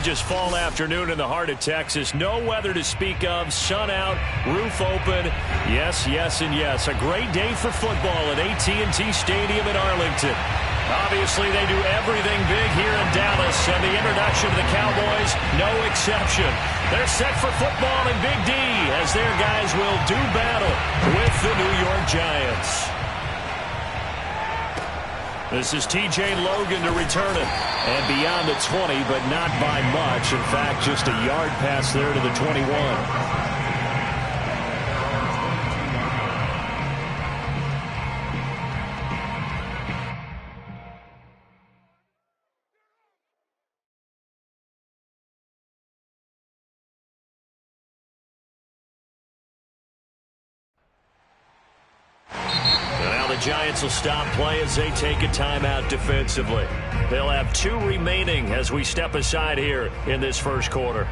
gorgeous fall afternoon in the heart of Texas. No weather to speak of. Sun out, roof open. Yes, yes, and yes. A great day for football at AT&T Stadium in Arlington. Obviously, they do everything big here in Dallas, and the introduction to the Cowboys, no exception. They're set for football in Big D as their guys will do battle with the New York Giants. This is T.J. Logan to return it. And beyond the 20, but not by much. In fact, just a yard pass there to the 21. Giants will stop play as they take a timeout defensively. They'll have 2 remaining as we step aside here in this first quarter.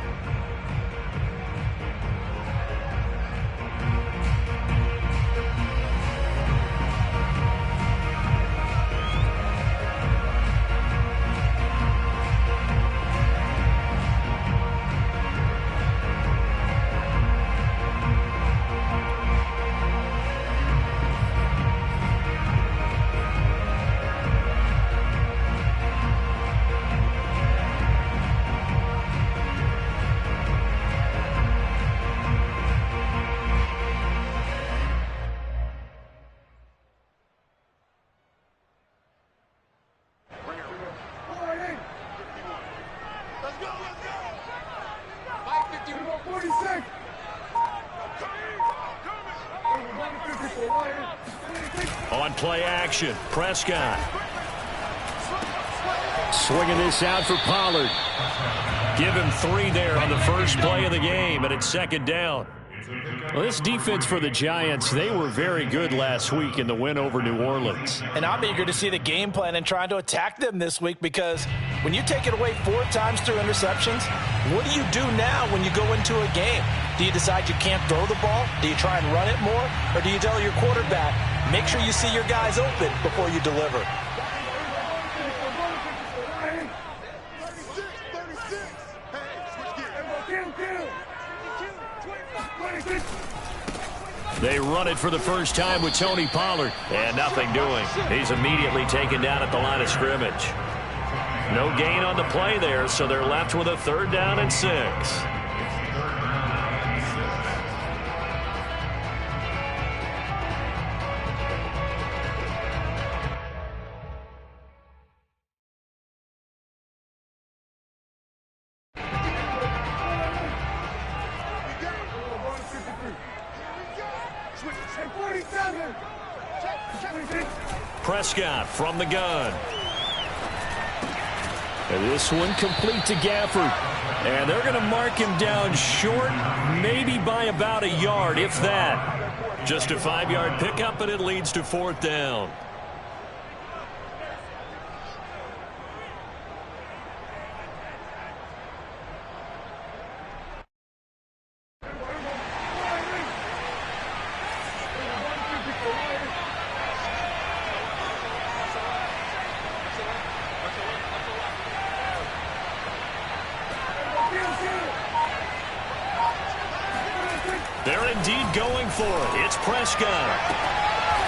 On play action, Prescott. Swinging this out for Pollard. Give him 3 there on the first play of the game, and it's second down. Well, this defense for the Giants, they were very good last week in the win over New Orleans. And I'm eager to see the game plan and trying to attack them this week, because when you take it away 4 times through interceptions, what do you do now when you go into a game? Do you decide you can't throw the ball? Do you try and run it more? Or do you tell your quarterback, make sure you see your guys open before you deliver? They run it for the first time with Tony Pollard. And nothing doing. He's immediately taken down at the line of scrimmage. No gain on the play there, so they're left with a 3rd down and 6. Prescott from the gun. And this one complete to Gafford. And they're going to mark him down short, maybe by about a yard, if that. Just a 5-yard pickup, and it leads to 4th down. They're indeed going for it. It's Prescott.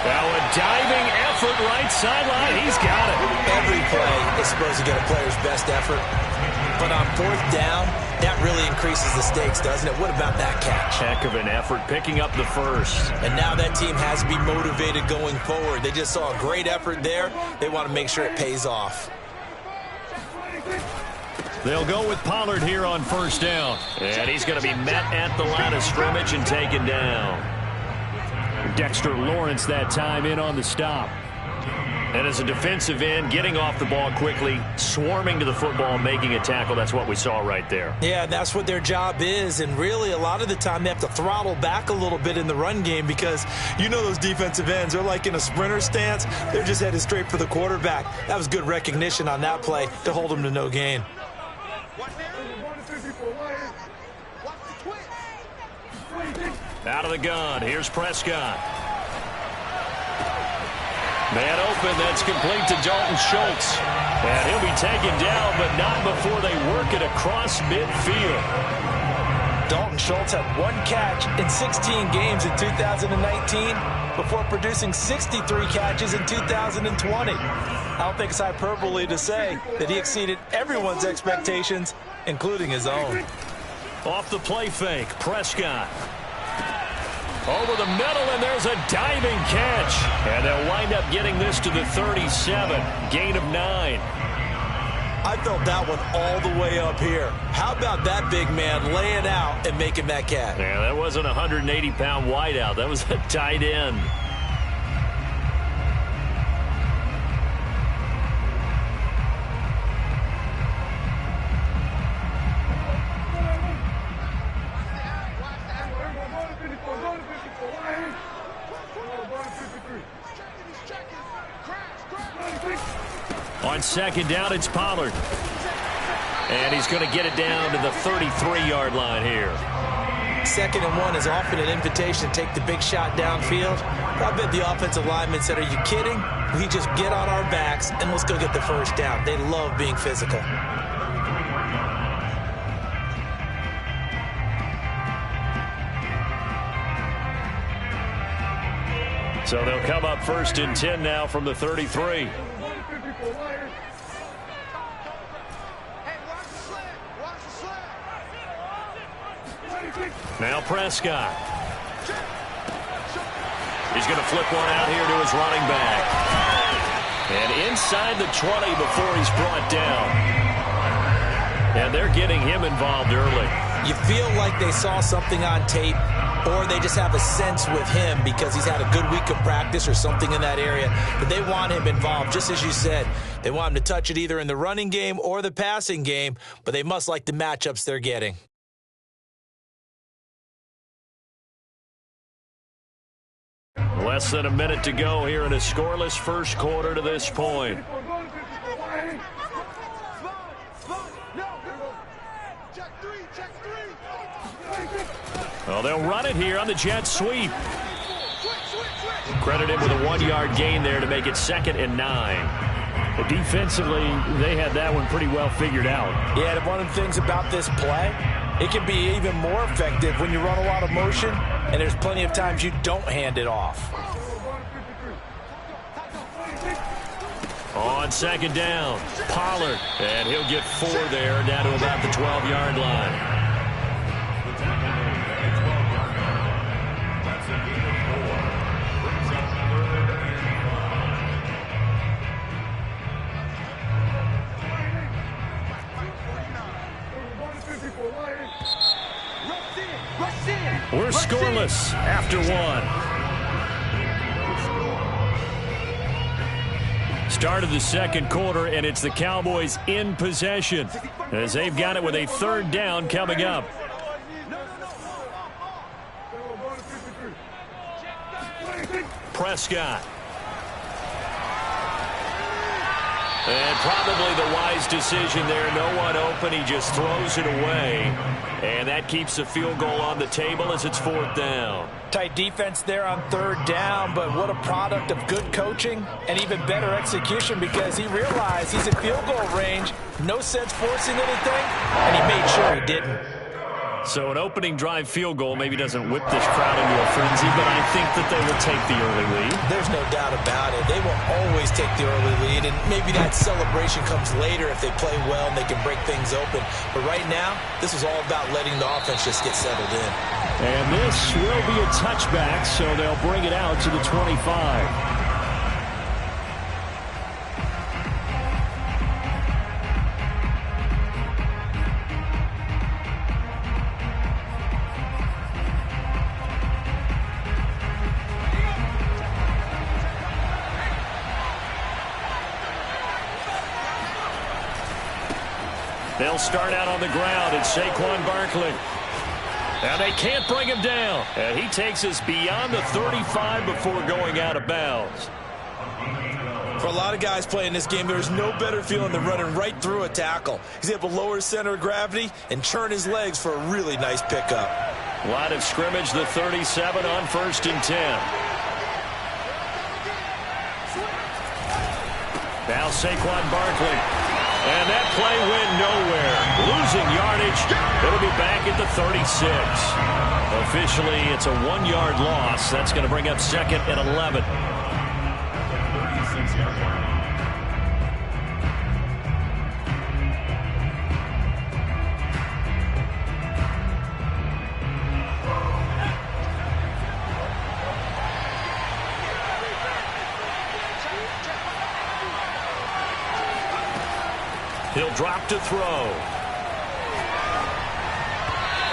Now a diving effort right sideline. He's got it. Every play is supposed to get a player's best effort. But on 4th down, that really increases the stakes, doesn't it? What about that catch? Heck of an effort, picking up the first. And now that team has to be motivated going forward. They just saw a great effort there. They want to make sure it pays off. They'll go with Pollard here on 1st down. And he's going to be met at the line of scrimmage and taken down. Dexter Lawrence that time in on the stop. And as a defensive end, getting off the ball quickly, swarming to the football, making a tackle, that's what we saw right there. Yeah, that's what their job is. And really, a lot of the time, they have to throttle back a little bit in the run game, because you know those defensive ends, they're like in a sprinter stance. They're just headed straight for the quarterback. That was good recognition on that play to hold them to no gain. Out of the gun, here's Prescott. Man open, that's complete to Dalton Schultz. And he'll be taken down, but not before they work it across midfield. Dalton Schultz had 1 catch in 16 games in 2019 before producing 63 catches in 2020. I don't think it's hyperbole to say that he exceeded everyone's expectations, including his own. Off the play fake, Prescott. Over the middle, and there's a diving catch. And they'll wind up getting this to the 37, gain of 9. I felt that one all the way up here. How about that big man laying out and making that catch? Yeah, that wasn't a 180-pound wideout. That was a tight end. On second down, it's Pollard. And he's going to get it down to the 33-yard line here. 2nd and 1 is often an invitation to take the big shot downfield. I bet the offensive linemen said, are you kidding? We just get on our backs and let's go get the first down. They love being physical. So they'll come up 1st and 10 now from the 33. Now Prescott. He's going to flip one out here to his running back. And inside the 20 before he's brought down. And they're getting him involved early. You feel like they saw something on tape, or they just have a sense with him because he's had a good week of practice or something in that area, but they want him involved, just as you said. They want him to touch it either in the running game or the passing game, but they must like the matchups they're getting. Less than a minute to go here in a scoreless first quarter to this point. Well, they'll run it here on the jet sweep. Credited with a 1-yard gain there to make it 2nd and 9. But defensively, they had that one pretty well figured out. Yeah, and one of the things about this play, it can be even more effective when you run a lot of motion, and there's plenty of times you don't hand it off. On 2nd down, Pollard. And he'll get 4 there, down to about the 12-yard line. We're scoreless after 1. Start of the second quarter, and it's the Cowboys in possession as they've got it with a 3rd down coming up. Prescott. And probably the wise decision there. No one open. He just throws it away. And that keeps the field goal on the table as it's 4th down. Tight defense there on 3rd down, but what a product of good coaching and even better execution because he realized he's in field goal range. No sense forcing anything, and he made sure he didn't. So an opening drive field goal maybe doesn't whip this crowd into a frenzy, but I think that they will take the early lead. There's no doubt about it. They will always take the early lead, and maybe that celebration comes later if they play well and they can break things open. But right now, this is all about letting the offense just get settled in. And this will be a touchback, so they'll bring it out to the 25. They'll start out on the ground. It's Saquon Barkley. And they can't bring him down. And he takes us beyond the 35 before going out of bounds. For a lot of guys playing this game, there's no better feeling than running right through a tackle. He's able to lower his center of gravity and churn his legs for a really nice pickup. Line of scrimmage, the 37 on 1st and 10. Now Saquon Barkley. And that play went nowhere. Losing yardage. It'll be back at the 36. Officially, it's a 1-yard loss. That's going to bring up 2nd and 11. He'll drop to throw.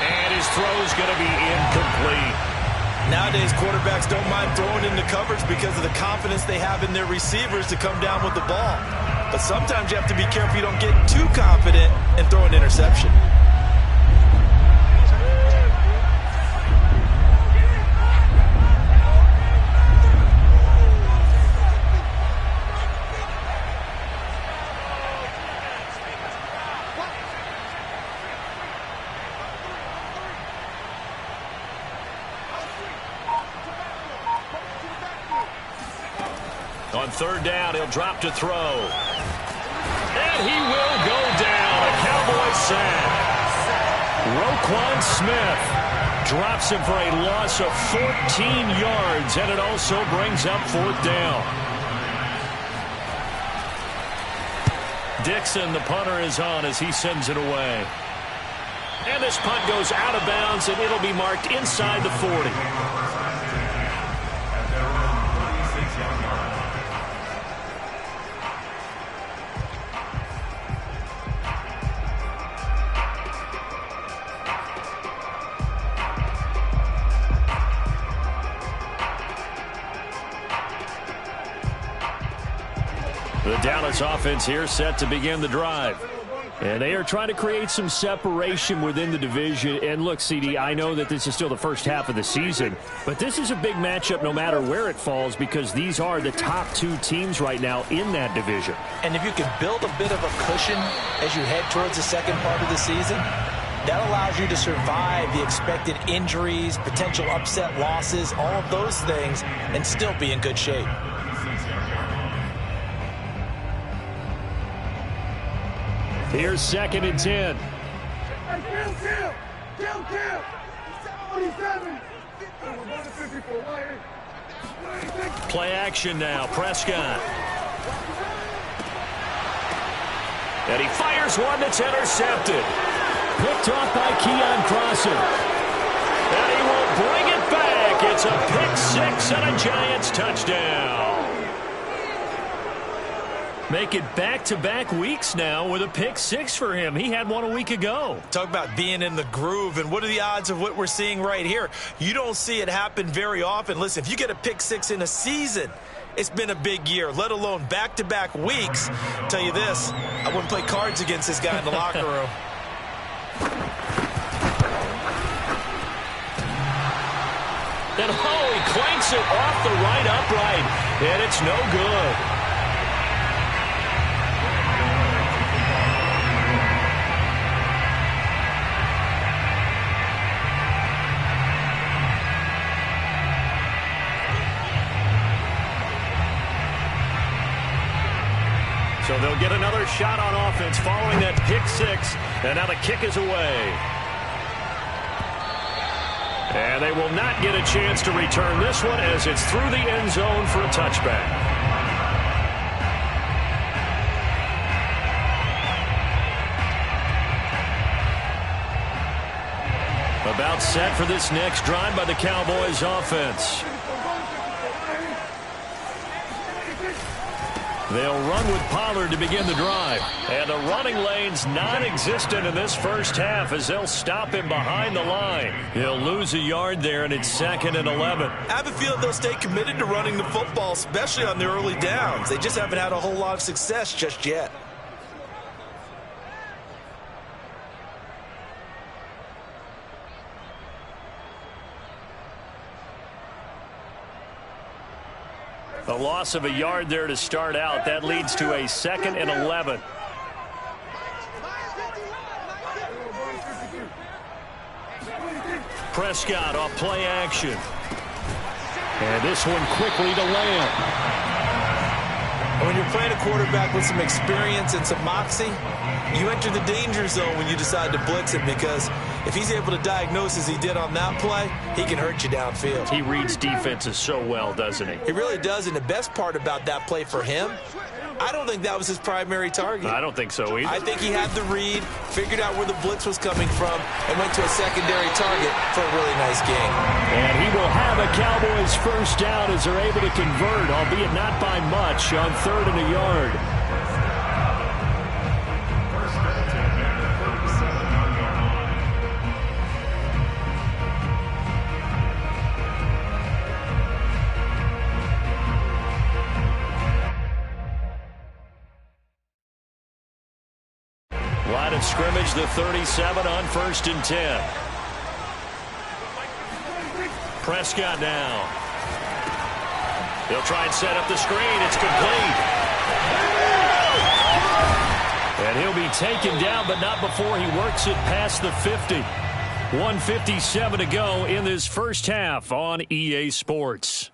And his throw's going to be incomplete. Nowadays, quarterbacks don't mind throwing into coverage because of the confidence they have in their receivers to come down with the ball. But sometimes you have to be careful you don't get too confident and throw an interception. On 3rd down, he'll drop to throw. And he will go down. A Cowboys sack. Roquan Smith drops him for a loss of 14 yards, and it also brings up 4th down. Dixon, the punter, is on as he sends it away. And this punt goes out of bounds, and it'll be marked inside the 40. The Dallas offense here set to begin the drive. And they are trying to create some separation within the division. And look, CD, I know that this is still the first half of the season, but this is a big matchup no matter where it falls because these are the top 2 teams right now in that division. And if you can build a bit of a cushion as you head towards the second part of the season, that allows you to survive the expected injuries, potential upset losses, all of those things, and still be in good shape. Here's 2nd and 10. Play action now. Prescott. And he fires one that's intercepted. Picked off by Keon Crossen. And he will bring it back. It's a pick-6 and a Giants touchdown. Make it back-to-back weeks now with a pick-6 for him. He had one a week ago. Talk about being in the groove, and what are the odds of what we're seeing right here? You don't see it happen very often. Listen, if you get a pick-6 in a season, it's been a big year, let alone back-to-back weeks. I'll tell you this, I wouldn't play cards against this guy in the locker room. And he clanks it off the right upright, and it's no good. So they'll get another shot on offense following that pick-6, and now the kick is away. And they will not get a chance to return this one as it's through the end zone for a touchback. About set for this next drive by the Cowboys offense. They'll run with Pollard to begin the drive. And the running lane's non-existent in this first half as they'll stop him behind the line. He'll lose a yard there, and it's 2nd and 11. I have a feeling they'll stay committed to running the football, especially on the early downs. They just haven't had a whole lot of success just yet. A loss of a yard there to start out. That leads to a 2nd and 11. Prescott off play action. And this one quickly to Lamb. And when you're playing a quarterback with some experience and some moxie, you enter the danger zone when you decide to blitz him, because if he's able to diagnose as he did on that play, he can hurt you downfield. He reads defenses so well, doesn't he? He really does, and the best part about that play for him, I don't think that was his primary target. I don't think so either. I think he had the read, figured out where the blitz was coming from, and went to a secondary target for a really nice game. And he will have a Cowboys first down as they're able to convert, albeit not by much, on 3rd and a yard. Line of scrimmage, the 37 on 1st and 10. Prescott now. He'll try and set up the screen. It's complete. And he'll be taken down, but not before he works it past the 50. 1:57 to go in this first half on EA Sports.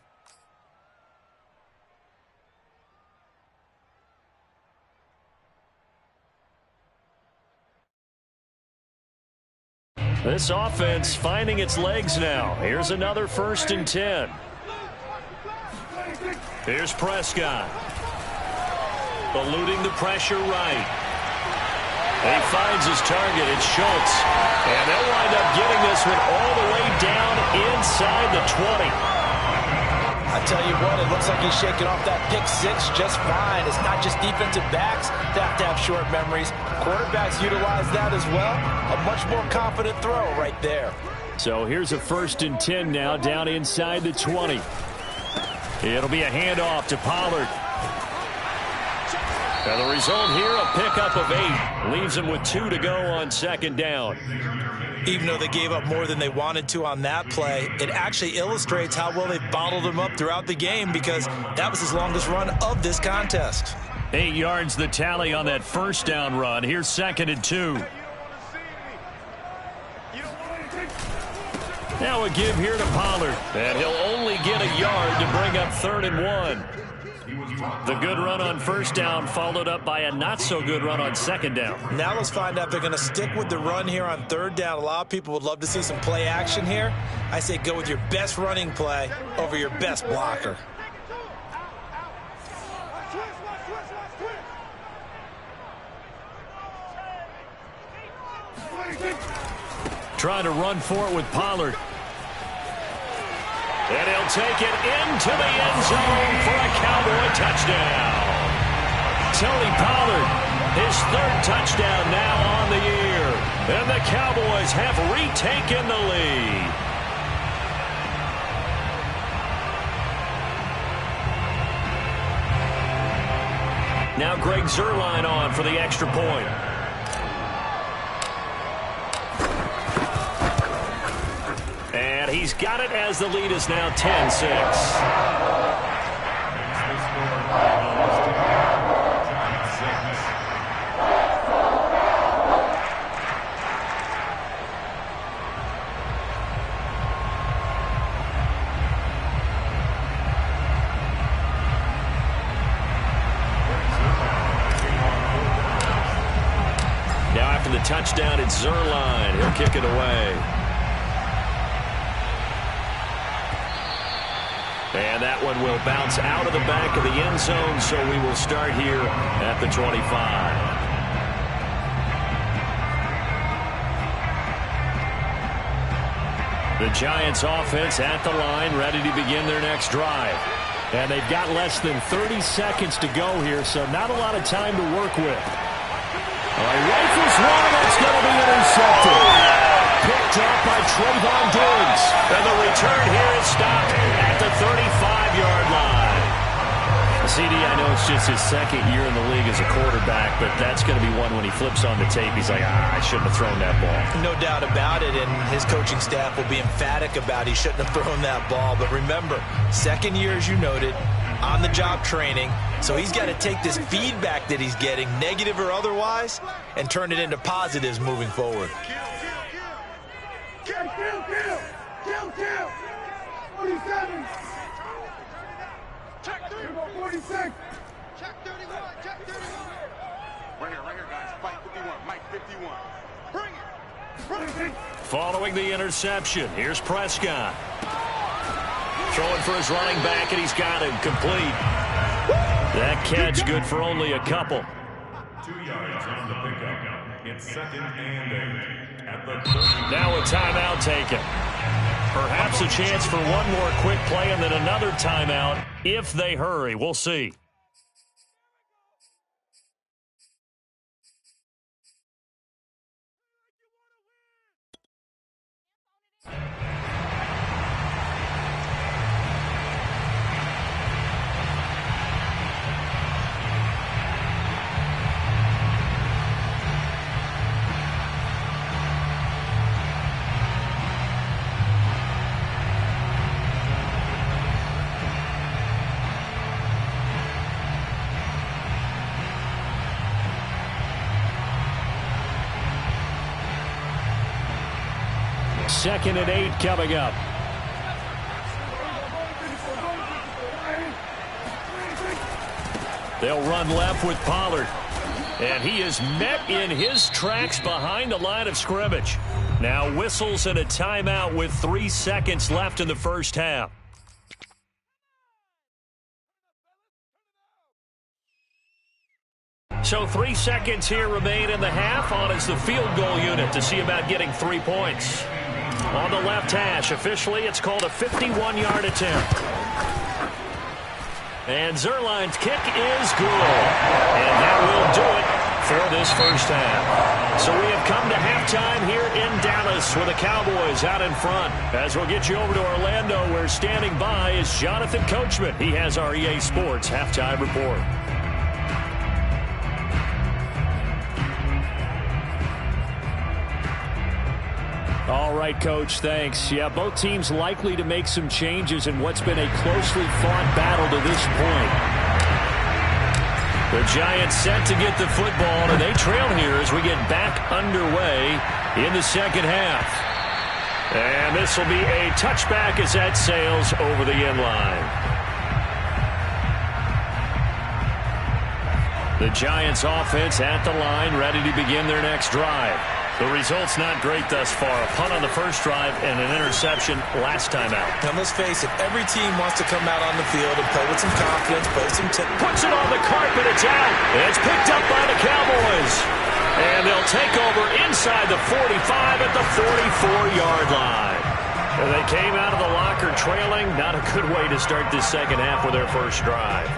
This offense finding its legs now. Here's another 1st and 10. Here's Prescott. Eluding the pressure right. He finds his target. It's Schultz. And they'll wind up getting this one all the way down inside the 20. I tell you what, it looks like he's shaking off that pick six just fine. It's not just defensive backs that have to have short memories. Quarterbacks utilize that as well. A much more confident throw right there. So here's a 1st and 10 now, down inside the 20. It'll be a handoff to Pollard. And the result here, a pickup of 8. Leaves him with 2 to go on 2nd down. Even though they gave up more than they wanted to on that play, it actually illustrates how well they bottled him up throughout the game, because that was his longest run of this contest. 8 yards the tally on that 1st down run. Here's 2nd and 2. Now a give here to Pollard. And he'll only get a yard to bring up 3rd and 1. The good run on 1st down followed up by a not-so-good run on 2nd down. Now let's find out if they're going to stick with the run here on 3rd down. A lot of people would love to see some play action here. I say go with your best running play over your best blocker. Trying to run for it with Pollard. And he'll take it into the end zone for a Cowboy touchdown. Tony Pollard, his 3rd touchdown now on the year. And the Cowboys have retaken the lead. Now Greg Zuerlein on for the extra point. And he's got it as the lead is now 10-6. Now after the touchdown, it's Zuerlein. He'll kick it away. And that one will bounce out of the back of the end zone, so we will start here at the 25. The Giants offense at the line, ready to begin their next drive. And they've got less than 30 seconds to go here, so not a lot of time to work with. Rifles one, that's going to be intercepted. Picked up by Trayvon Diggs. And the return here is stopped at the 35-yard line. CD, I know it's just his 2nd year in the league as a quarterback, but that's going to be one when he flips on the tape. He's like, I shouldn't have thrown that ball. No doubt about it, and his coaching staff will be emphatic about he shouldn't have thrown that ball. But remember, 2nd year, as you noted, on-the-job training. So he's got to take this feedback that he's getting, negative or otherwise, and turn it into positives moving forward. Kill. 47. 46. Right here, guys. Fight 51. Mike 51. Bring it. Following the interception, here's Prescott. Throwing for his running back, and he's got him complete. That catch good for only a couple. 2 yards on the pickup. It's 2nd and 8 at the 30. Now a timeout taken. Perhaps a chance for one more quick play and then another timeout if they hurry. We'll see. Second and 8 coming up. They'll run left with Pollard. And he is met in his tracks behind the line of scrimmage. Now whistles and a timeout with 3 seconds left in the first half. So 3 seconds here remain in the half. On is the field goal unit to see about getting 3 points. On the left hash, officially it's called a 51-yard attempt. And Zerline's kick is good. And that will do it for this first half. So we have come to halftime here in Dallas with the Cowboys out in front. As we'll get you over to Orlando, where standing by is Jonathan Coachman. He has our EA Sports halftime report. All right, Coach, thanks. Yeah, both teams likely to make some changes in what's been a closely fought battle to this point. The Giants set to get the football, and they trail here as we get back underway in the second half. And this will be a touchback as that sails over the end line. The Giants offense at the line, ready to begin their next drive. The result's not great thus far. A punt on the first drive and an interception last time out. Now, let's face it, every team wants to come out on the field and play with some confidence, play some puts it on the carpet, it's out. It's picked up by the Cowboys. And they'll take over inside the 45 at the 44-yard line. And they came out of the locker trailing. Not a good way to start this second half with their first drive.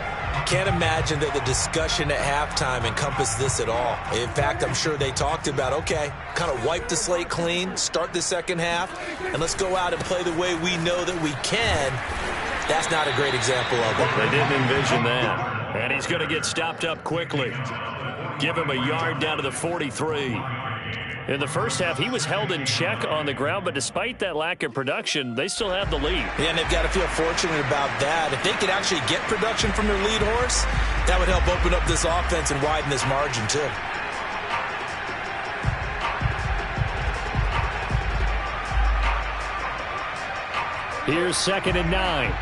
Can't imagine that the discussion at halftime encompassed this at all. In fact, I'm sure they talked about, okay, kind of wipe the slate clean, start the second half, and let's go out and play the way we know that we can. That's not a great example of it. They didn't envision that. And he's going to get stopped up quickly. Give him a yard down to the 43. In the first half, he was held in check on the ground, but despite that lack of production, they still have the lead. Yeah, and they've got to feel fortunate about that. If they could actually get production from their lead horse, that would help open up this offense and widen this margin, too. Here's 2nd and 9.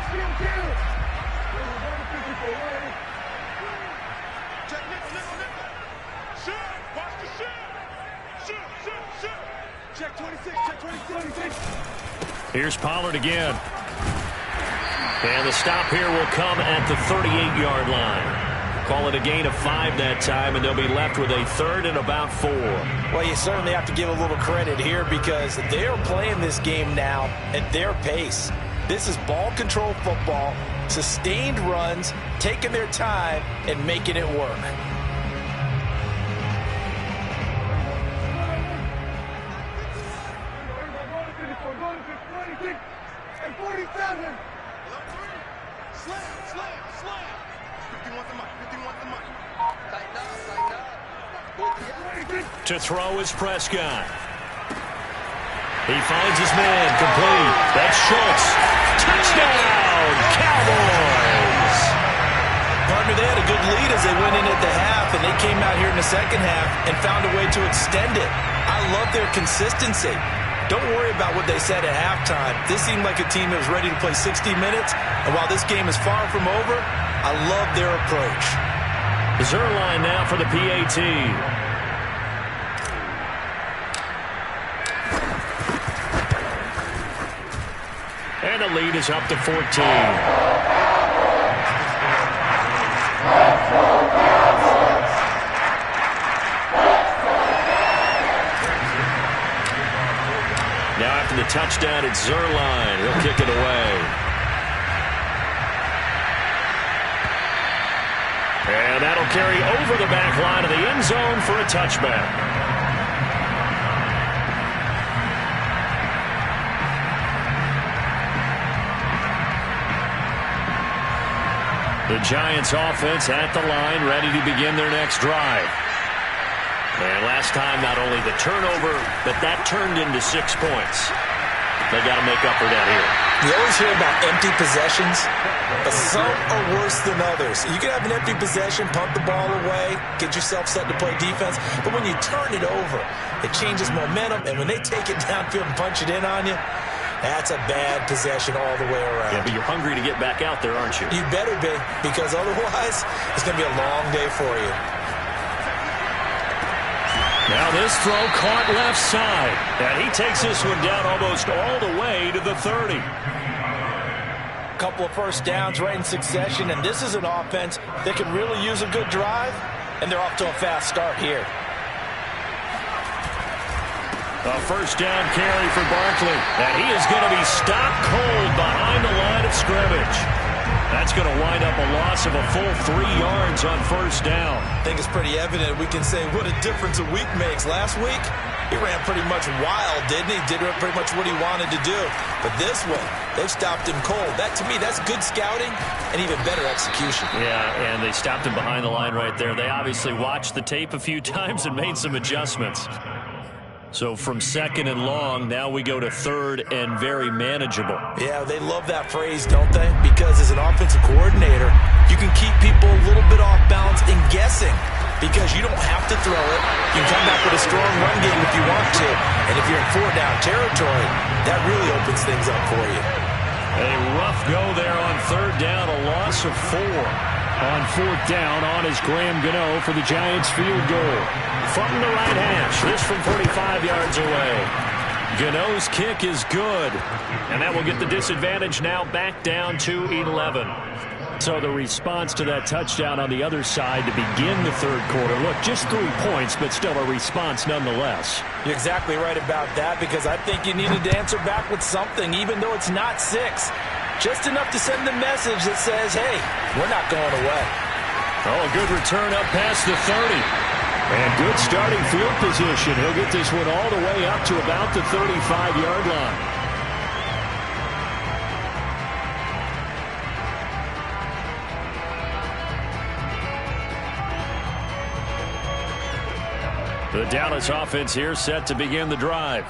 Here's Pollard again. And the stop here will come at the 38-yard line. Call it a gain of 5 that time, and they'll be left with a 3rd and about 4. Well, you certainly have to give a little credit here because they're playing this game now at their pace. This is ball control football, sustained runs, taking their time, and making it work. To throw is Prescott. He finds his man, complete. That's Schultz. Touchdown, Cowboys! Partner, they had a good lead as they went in at the half, and they came out here in the second half and found a way to extend it. I love their consistency. Don't worry about what they said at halftime. This seemed like a team that was ready to play 60 minutes, and while this game is far from over, I love their approach. Zerline now for the PAT. And the lead is up to 14. Now after the touchdown, it's Zerline. He'll kick it away. And that'll carry over the back line of the end zone for a touchback. The Giants offense at the line, ready to begin their next drive. And last time, not only the turnover, but that turned into 6 points. They got to make up for that here. You always hear about empty possessions, but some are worse than others. You can have an empty possession, punt the ball away, get yourself set to play defense, but when you turn it over, it changes momentum, and when they take it downfield and punch it in on you, that's a bad possession all the way around. Yeah, but you're hungry to get back out there, aren't you? You better be, because otherwise, it's going to be a long day for you. Now this throw caught left side. And he takes this one down almost all the way to the 30. Couple of first downs right in succession, and this is an offense that can really use a good drive, and they're off to a fast start here. A first down carry for Barkley. And he is going to be stopped cold behind the line of scrimmage. That's going to wind up a loss of a full 3 yards on first down. I think it's pretty evident we can say what a difference a week makes. Last week, he ran pretty much wild, didn't he? Did pretty much what he wanted to do. But this one, they've stopped him cold. That, to me, that's good scouting and even better execution. Yeah, and they stopped him behind the line right there. They obviously watched the tape a few times and made some adjustments. So from second and long, now we go to third and very manageable. Yeah, they love that phrase, don't they? Because as an offensive coordinator, you can keep people a little bit off balance and guessing because you don't have to throw it. You can come back with a strong run game if you want to. And if you're in 4-down territory, that really opens things up for you. A rough go there on third down, a loss of 4. On fourth down, on is Graham Gano for the Giants field goal. From the right hash, this from 45 yards away. Gano's kick is good. And that will get the disadvantage now back down to 11. So the response to that touchdown on the other side to begin the third quarter. Look, just 3 points, but still a response nonetheless. You're exactly right about that because I think you needed to answer back with something, even though it's not 6. Just enough to send the message that says, hey, we're not going away. Oh, good return up past the 30. And good starting field position. He'll get this one all the way up to about the 35-yard line. The Dallas offense here set to begin the drive.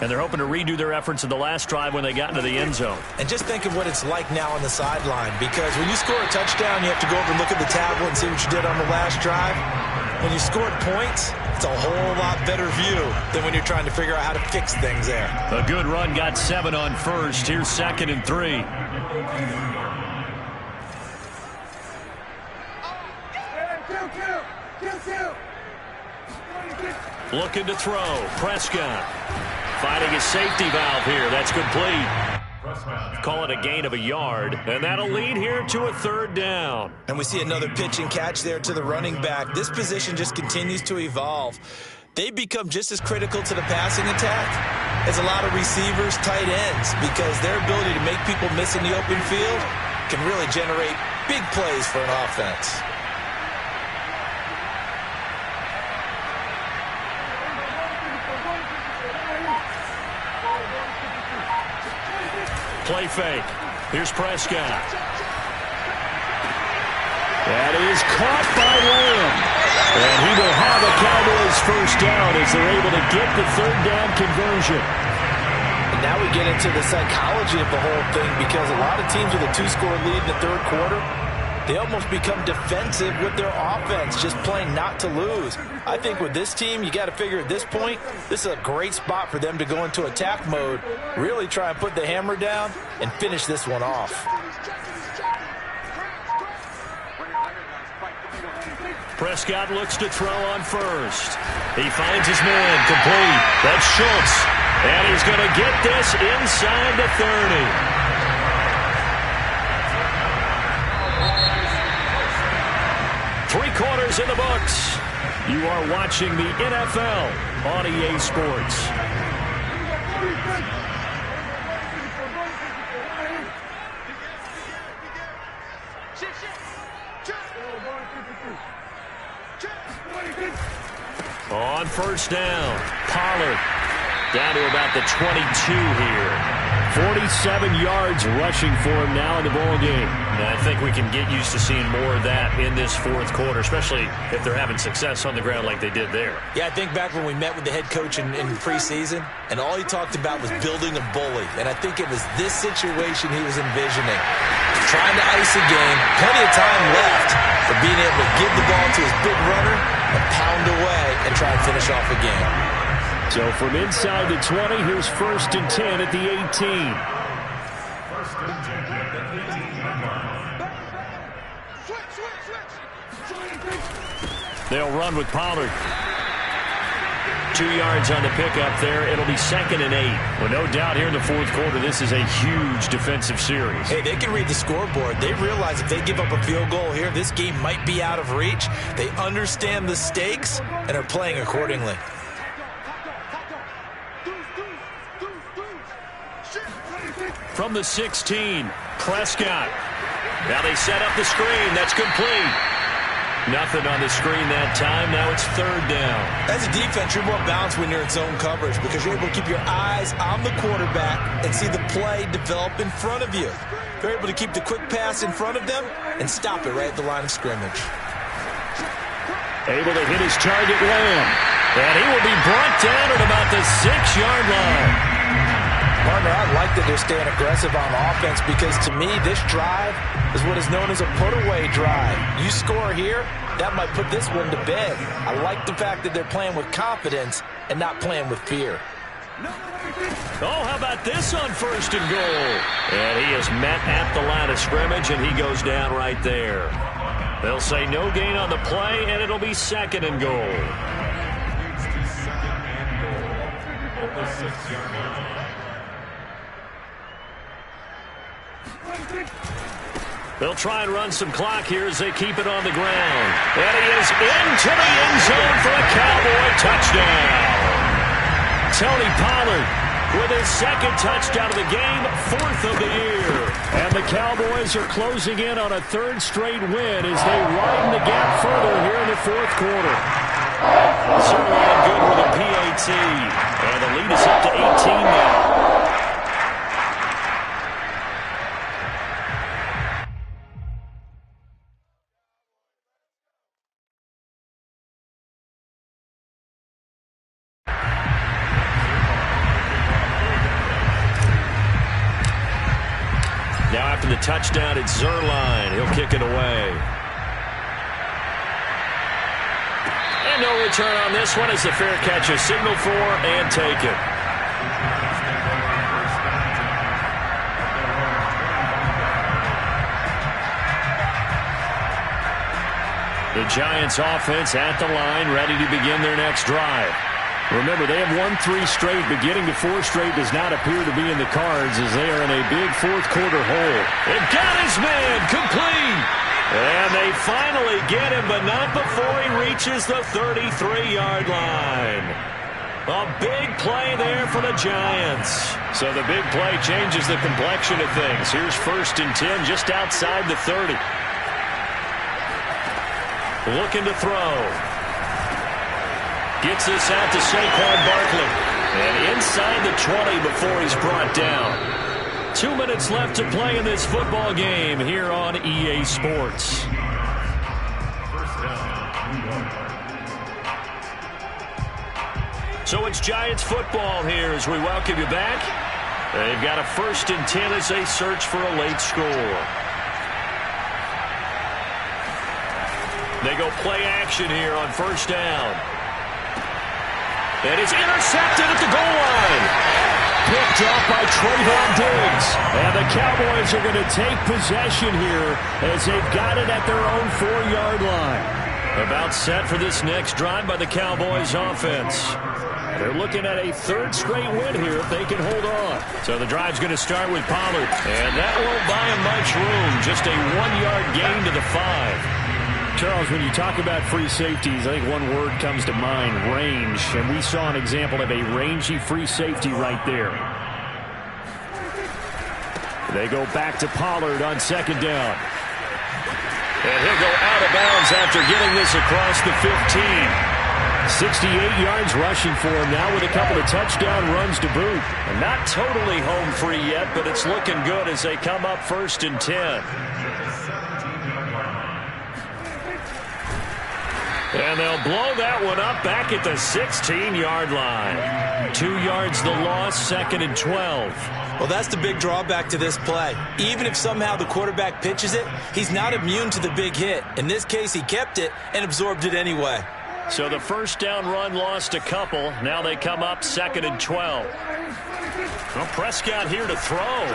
And they're hoping to redo their efforts in the last drive when they got into the end zone. And just think of what it's like now on the sideline. Because when you score a touchdown, you have to go over and look at the tablet and see what you did on the last drive. When you scored points, it's a whole lot better view than when you're trying to figure out how to fix things there. A good run got 7 on first. Here's 2nd and 3. Looking to throw. Prescott finding a safety valve here. That's complete. Call it a gain of a yard. And that'll lead here to a third down. And we see another pitch and catch there to the running back. This position just continues to evolve. They've become just as critical to the passing attack as a lot of receivers, tight ends, because their ability to make people miss in the open field can really generate big plays for an offense. Play fake. Here's Prescott. That is caught by Lamb. And he will have a Cowboys first down as they're able to get the third down conversion. And now we get into the psychology of the whole thing because a lot of teams with a 2-score lead in the third quarter, they almost become defensive with their offense, just playing not to lose. I think with this team, you got to figure at this point, this is a great spot for them to go into attack mode, really try and put the hammer down and finish this one off. Prescott looks to throw on first. He finds his man, complete. That's Schultz. And he's going to get this inside the 30. Three quarters in the books. You are watching the NFL on EA Sports. On first down, Pollard down to about the 22 here. 47 yards rushing for him now in the ball game. And I think we can get used to seeing more of that in this fourth quarter, especially if they're having success on the ground like they did there. Yeah, I think back when we met with the head coach in preseason, and all he talked about was building a bully. And I think it was this situation he was envisioning. Trying to ice a game, plenty of time left for being able to give the ball to his big runner and pound away and try and finish off a game. So from inside the 20, here's 1st and 10 at the 18. 1st and 10 at the 18. They'll run with Pollard. 2 yards on the pickup there. It'll be 2nd and 8. Well, no doubt here in the fourth quarter, this is a huge defensive series. Hey, they can read the scoreboard. They realize if they give up a field goal here, this game might be out of reach. They understand the stakes and are playing accordingly. From the 16, Prescott. Now they set up the screen. That's complete. Nothing on the screen that time. Now it's 3rd down. As a defense, you're more balanced when you're in zone coverage because you're able to keep your eyes on the quarterback and see the play develop in front of you. You're able to keep the quick pass in front of them and stop it right at the line of scrimmage. Able to hit his target, Lamb. And he will be brought down at about the 6-yard line. Partner, I like that they're staying aggressive on offense because, to me, this drive is what is known as a put-away drive. You score here, that might put this one to bed. I like the fact that they're playing with confidence and not playing with fear. Oh, how about this on 1st and goal? And he is met at the line of scrimmage, and he goes down right there. They'll say no gain on the play, and it'll be 2nd and goal. It's the 2nd and goal at the 6-yard line. They'll try and run some clock here as they keep it on the ground. And he is into the end zone for a Cowboy touchdown. Tony Pollard with his 2nd touchdown of the game, 4th of the year. And the Cowboys are closing in on a 3rd straight win as they widen the gap further here in the fourth quarter. Zerline good with a PAT. And the lead is up to 18 now. Now after the touchdown, it's Zerline. He'll kick it away. And no return on this one as the fair catch is signaled for and taken. The Giants offense at the line, ready to begin their next drive. Remember, they have won 3 straight, but getting to 4 straight does not appear to be in the cards as they are in a big fourth quarter hole. It got his man, complete. And they finally get him, but not before he reaches the 33-yard line. A big play there for the Giants. So the big play changes the complexion of things. Here's 1st and 10 just outside the 30. Looking to throw. Gets this out to Saquon Barkley. And inside the 20 before he's brought down. 2 minutes left to play in this football game here on EA Sports. 1st down. So it's Giants football here as we welcome you back. They've got a 1st and 10 as they search for a late score. They go play action here on 1st down. And it's intercepted at the goal line. Picked off by Trayvon Diggs. And the Cowboys are going to take possession here as they've got it at their own 4-yard line. About set for this next drive by the Cowboys offense. They're looking at a third straight win here if they can hold on. So the drive's going to start with Pollard. And that won't buy him much room. Just a 1-yard gain to the 5. Charles, when you talk about free safeties, I think one word comes to mind, range. And we saw an example of a rangy free safety right there. They go back to Pollard on second down. And he'll go out of bounds after getting this across the 15. 68 yards rushing for him now with a couple of touchdown runs to boot. And not totally home free yet, but it's looking good as they come up 1st and 10. And they'll blow that one up back at the 16-yard line. 2 yards the loss, 2nd and 12. Well, that's the big drawback to this play. Even if somehow the quarterback pitches it, he's not immune to the big hit. In this case, he kept it and absorbed it anyway. So the first down run lost a couple. Now they come up 2nd and 12. Well, Prescott here to throw.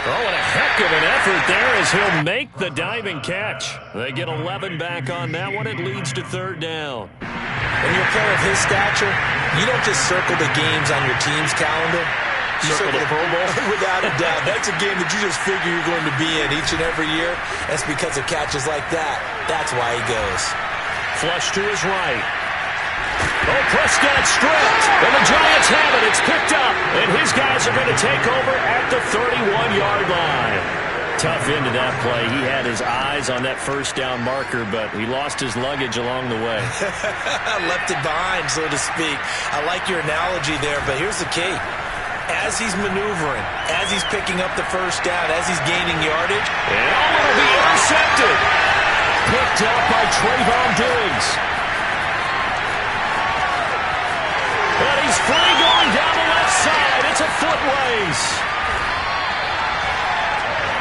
Oh, and a heck of an effort there as he'll make the diving catch. They get 11 back on that one. It leads to 3rd down. When you're a player of his stature, you don't just circle the games on your team's calendar. You circle the Pro Bowl? Without a doubt. That's a game that you just figure you're going to be in each and every year. That's because of catches like that. That's why he goes. Flush to his right. Oh, Prescott stripped. And the Giants have it. It's picked up. And his guys are going to take over at the 31-yard line. Tough end to that play. He had his eyes on that first down marker, but he lost his luggage along the way. Left it behind, so to speak. I like your analogy there, but here's the key. As he's maneuvering, as he's picking up the first down, as he's gaining yardage, and it'll be intercepted. Picked up by Trayvon Diggs. And he's free going down the left side. It's a foot race.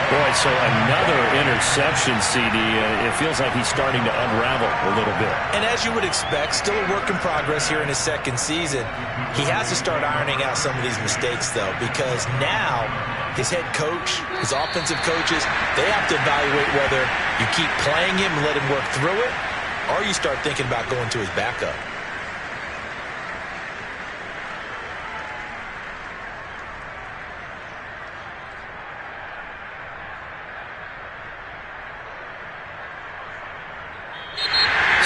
Boy, so another interception, CD. It feels like he's starting to unravel a little bit. And as you would expect, still a work in progress here in his second season. He has to start ironing out some of these mistakes, though, because now his head coach, his offensive coaches, they have to evaluate whether you keep playing him and let him work through it, or you start thinking about going to his backup.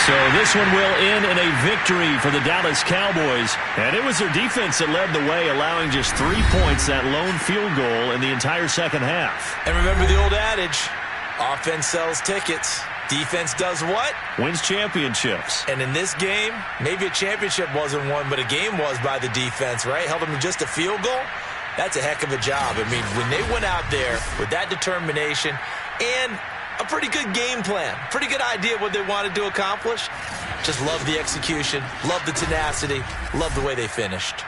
So this one will end in a victory for the Dallas Cowboys. And it was their defense that led the way, allowing just 3 points, that lone field goal in the entire second half. And remember the old adage, offense sells tickets. Defense does what? Wins championships. And in this game, maybe a championship wasn't won, but a game was by the defense, right? Held them to just a field goal. That's a heck of a job. I mean, when they went out there with that determination and a pretty good game plan, pretty good idea of what they wanted to accomplish. Just love the execution, love the tenacity, love the way they finished.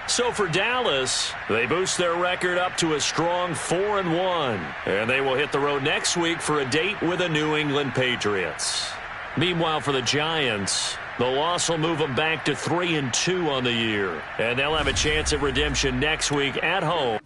So for Dallas, they boost their record up to a strong 4-1. And they will hit the road next week for a date with the New England Patriots. Meanwhile, for the Giants, the loss will move them back to 3-2 on the year. And they'll have a chance at redemption next week at home.